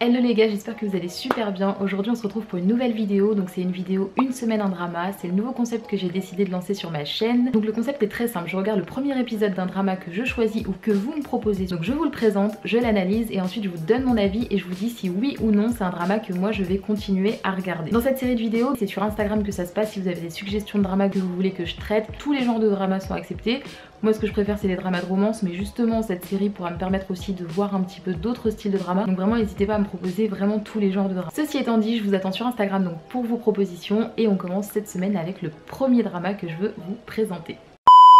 Hello les gars, j'espère que vous allez super bien. Aujourd'hui on se retrouve pour une nouvelle vidéo. Donc c'est une vidéo une semaine en drama. C'est le nouveau concept que j'ai décidé de lancer sur ma chaîne. Donc le concept est très simple, je regarde le premier épisode d'un drama que je choisis ou que vous me proposez. Donc je vous le présente, je l'analyse et ensuite je vous donne mon avis et je vous dis si oui ou non c'est un drama que moi je vais continuer à regarder. Dans cette série de vidéos, c'est sur Instagram que ça se passe. Si vous avez des suggestions de drama que vous voulez que je traite, tous les genres de dramas sont acceptés. Moi ce que je préfère c'est les dramas de romance, mais justement cette série pourra me permettre aussi de voir un petit peu d'autres styles de drama. Donc vraiment n'hésitez pas à me proposer vraiment tous les genres de drama. Ceci étant dit, je vous attends sur Instagram donc pour vos propositions et on commence cette semaine avec le premier drama que je veux vous présenter.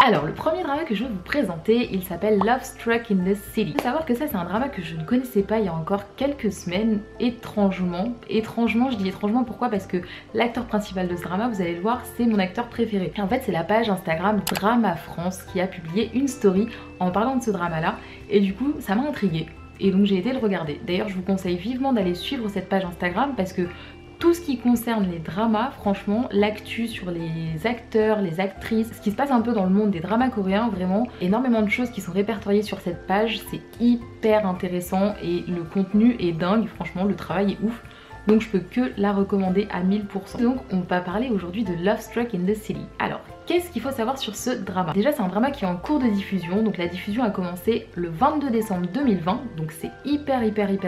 Alors le premier drama que je veux vous présenter, il s'appelle Love Struck in the City. Il faut savoir que ça c'est un drama que je ne connaissais pas il y a encore quelques semaines, étrangement, je dis étrangement pourquoi, parce que l'acteur principal de ce drama, vous allez le voir, c'est mon acteur préféré. Et en fait c'est la page Instagram Drama France qui a publié une story en parlant de ce drama là et du coup ça m'a intriguée et donc j'ai été le regarder. D'ailleurs je vous conseille vivement d'aller suivre cette page Instagram parce que tout ce qui concerne les dramas, franchement, l'actu sur les acteurs, les actrices, ce qui se passe un peu dans le monde des dramas coréens, vraiment, énormément de choses qui sont répertoriées sur cette page, c'est hyper intéressant et le contenu est dingue, franchement, le travail est ouf. Donc je peux que la recommander à 1000%. Donc on va parler aujourd'hui de Love Struck in the City. Alors, qu'est-ce qu'il faut savoir sur ce drama? Déjà c'est un drama qui est en cours de diffusion, donc la diffusion a commencé le 22 décembre 2020, donc c'est hyper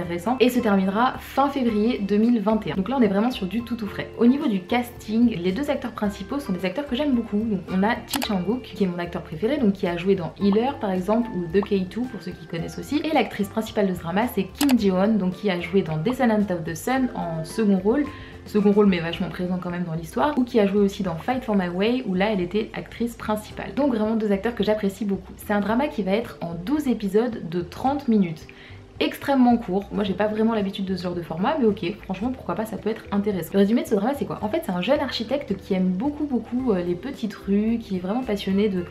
récent, et se terminera fin février 2021. Donc là on est vraiment sur du tout frais. Au niveau du casting, les deux acteurs principaux sont des acteurs que j'aime beaucoup. Donc on a Ji Chang-wook qui est mon acteur préféré, donc qui a joué dans Healer par exemple, ou The K2 pour ceux qui connaissent aussi, et l'actrice principale de ce drama c'est Kim Ji-won, donc qui a joué dans Descendants of the Sun en second rôle mais vachement présent quand même dans l'histoire, ou qui a joué aussi dans Fight for My Way où là elle était actrice principale. Donc vraiment deux acteurs que j'apprécie beaucoup. C'est un drama qui va être en 12 épisodes de 30 minutes. Extrêmement court, moi j'ai pas vraiment l'habitude de ce genre de format, mais ok, franchement pourquoi pas, ça peut être intéressant. Le résumé de ce drama c'est quoi? En fait c'est un jeune architecte qui aime beaucoup les petites rues, qui est vraiment passionné de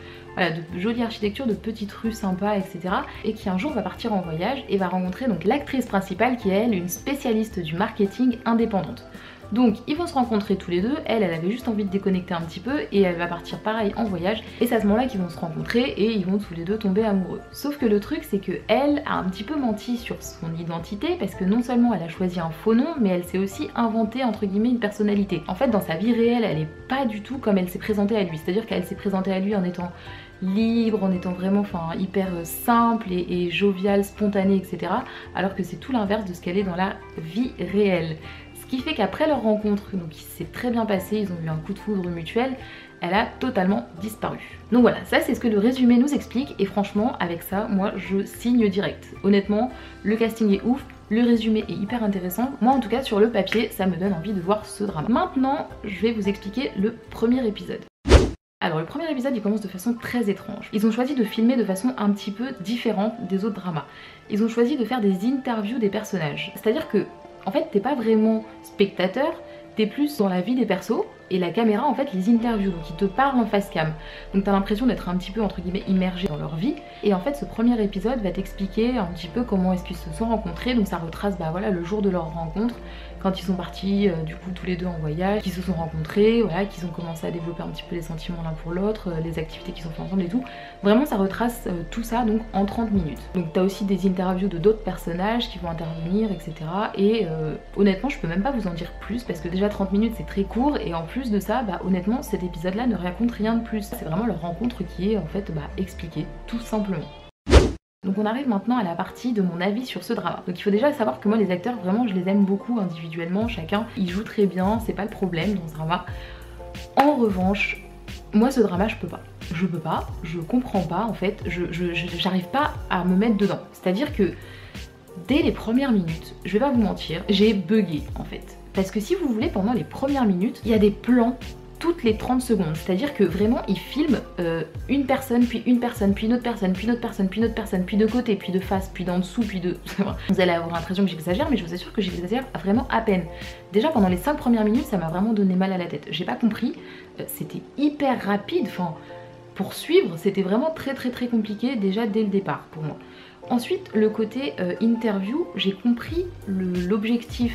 jolie architecture, de petites rues sympas, etc. Et qui un jour va partir en voyage et va rencontrer donc l'actrice principale qui est elle une spécialiste du marketing indépendante. Donc ils vont se rencontrer tous les deux, elle avait juste envie de déconnecter un petit peu et elle va partir pareil en voyage et c'est à ce moment là qu'ils vont se rencontrer et ils vont tous les deux tomber amoureux. Sauf que le truc c'est que elle a un petit peu menti sur son identité parce que non seulement elle a choisi un faux nom mais elle s'est aussi inventé entre guillemets une personnalité. En fait dans sa vie réelle elle est pas du tout comme elle s'est présentée à lui, c'est-à-dire qu'elle s'est présentée à lui en étant libre, en étant vraiment hyper simple et joviale, spontanée, etc. Alors que c'est tout l'inverse de ce qu'elle est dans la vie réelle. Ce qui fait qu'après leur rencontre, donc qui s'est très bien passé, ils ont eu un coup de foudre mutuel, elle a totalement disparu. Donc voilà, ça c'est ce que le résumé nous explique et franchement avec ça, moi je signe direct. Honnêtement, le casting est ouf, le résumé est hyper intéressant. Moi en tout cas sur le papier, ça me donne envie de voir ce drama. Maintenant, je vais vous expliquer le premier épisode. Alors le premier épisode il commence de façon très étrange. Ils ont choisi de filmer de façon un petit peu différente des autres dramas. Ils ont choisi de faire des interviews des personnages. C'est-à-dire que en fait t'es pas vraiment spectateur, t'es plus dans la vie des persos et la caméra en fait les interviews, donc ils te parlent en face cam. Donc t'as l'impression d'être un petit peu entre guillemets immergé dans leur vie. Et en fait ce premier épisode va t'expliquer un petit peu comment est-ce qu'ils se sont rencontrés. Donc ça retrace voilà, le jour de leur rencontre, quand ils sont partis du coup tous les deux en voyage, qu'ils se sont rencontrés, voilà, qu'ils ont commencé à développer un petit peu les sentiments l'un pour l'autre, les activités qu'ils ont fait ensemble et tout. Vraiment ça retrace tout ça donc en 30 minutes. Donc t'as aussi des interviews de d'autres personnages qui vont intervenir, etc. Et honnêtement je peux même pas vous en dire plus parce que déjà 30 minutes c'est très court et en plus de ça, honnêtement cet épisode là ne raconte rien de plus. C'est vraiment leur rencontre qui est en fait expliquée tout simplement. Donc on arrive maintenant à la partie de mon avis sur ce drama. Donc il faut déjà savoir que moi les acteurs vraiment je les aime beaucoup individuellement, chacun ils jouent très bien, c'est pas le problème dans ce drama. En revanche, moi ce drama je peux pas, je comprends pas en fait, j'arrive pas à me mettre dedans. C'est-à-dire que dès les premières minutes, je vais pas vous mentir, j'ai bugué en fait. Parce que si vous voulez, pendant les premières minutes, il y a des plans toutes les 30 secondes. C'est-à-dire que vraiment, ils filment une personne, puis une personne, puis une autre personne, puis une autre personne, puis une autre personne, puis de côté, puis de face, puis d'en dessous, puis de... Vous allez avoir l'impression que j'exagère, mais je vous assure que j'exagère vraiment à peine. Déjà, pendant les 5 premières minutes, ça m'a vraiment donné mal à la tête. J'ai pas compris, c'était hyper rapide, pour suivre, c'était vraiment très compliqué déjà dès le départ pour moi. Ensuite, le côté interview, j'ai compris l'objectif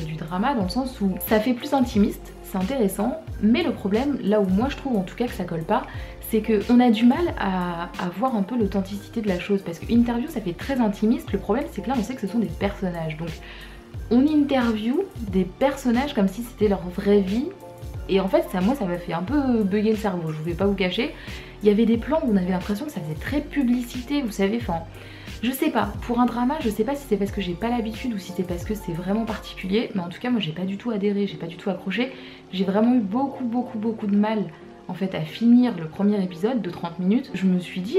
du drama dans le sens où ça fait plus intimiste, c'est intéressant, mais le problème, là où moi je trouve en tout cas que ça colle pas, c'est qu'on a du mal à voir un peu l'authenticité de la chose parce que interview ça fait très intimiste, le problème c'est que là on sait que ce sont des personnages, donc on interview des personnages comme si c'était leur vraie vie. Et en fait moi ça m'a fait un peu bugger le cerveau, je vais pas vous cacher. Il y avait des plans où on avait l'impression que ça faisait très publicité, vous savez, enfin je sais pas, pour un drama je sais pas si c'est parce que j'ai pas l'habitude ou si c'est parce que c'est vraiment particulier, mais en tout cas moi j'ai pas du tout adhéré, j'ai pas du tout accroché. J'ai vraiment eu beaucoup de mal en fait à finir le premier épisode de 30 minutes. Je me suis dit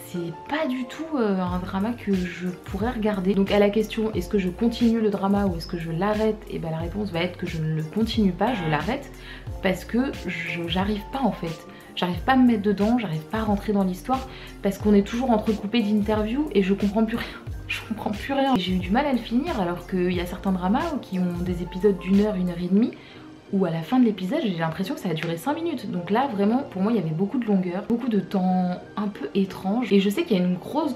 c'est pas du tout un drama que je pourrais regarder. Donc à la question est-ce que je continue le drama ou est-ce que je l'arrête, et bah la réponse va être que je ne le continue pas, je l'arrête parce que j'arrive pas en fait. J'arrive pas à me mettre dedans, j'arrive pas à rentrer dans l'histoire parce qu'on est toujours entrecoupé d'interviews et je comprends plus rien. Je comprends plus rien. J'ai eu du mal à le finir alors qu'il y a certains dramas qui ont des épisodes d'1 heure, 1 heure et demie, où à la fin de l'épisode j'ai l'impression que ça a duré 5 minutes. Donc là vraiment pour moi il y avait beaucoup de longueur, beaucoup de temps un peu étrange. Et je sais qu'il y a une grosse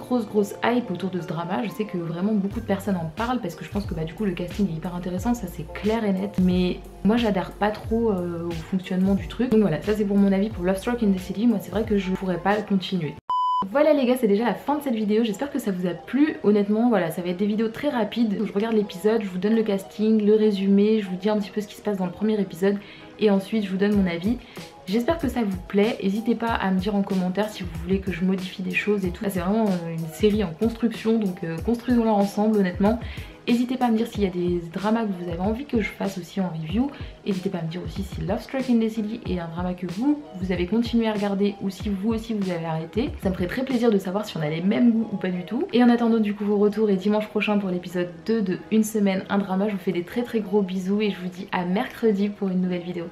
hype autour de ce drama. Je sais que vraiment beaucoup de personnes en parlent parce que je pense que du coup le casting est hyper intéressant, ça c'est clair et net. Mais moi j'adhère pas trop au fonctionnement du truc. Donc voilà, ça c'est pour mon avis pour Love Struck in the City. Moi c'est vrai que je pourrais pas continuer. Voilà les gars, c'est déjà la fin de cette vidéo, j'espère que ça vous a plu. Honnêtement voilà, ça va être des vidéos très rapides où je regarde l'épisode, je vous donne le casting, le résumé, je vous dis un petit peu ce qui se passe dans le premier épisode et ensuite je vous donne mon avis. J'espère que ça vous plaît, n'hésitez pas à me dire en commentaire si vous voulez que je modifie des choses et tout. C'est vraiment une série en construction, donc construisons-la ensemble honnêtement. N'hésitez pas à me dire s'il y a des dramas que vous avez envie que je fasse aussi en review. N'hésitez pas à me dire aussi si Love Struck in the City est un drama que vous avez continué à regarder ou si vous aussi vous avez arrêté. Ça me ferait très plaisir de savoir si on a les mêmes goûts ou pas du tout. Et en attendant du coup vos retours et dimanche prochain pour l'épisode 2 de Une semaine, un drama, je vous fais des très gros bisous et je vous dis à mercredi pour une nouvelle vidéo.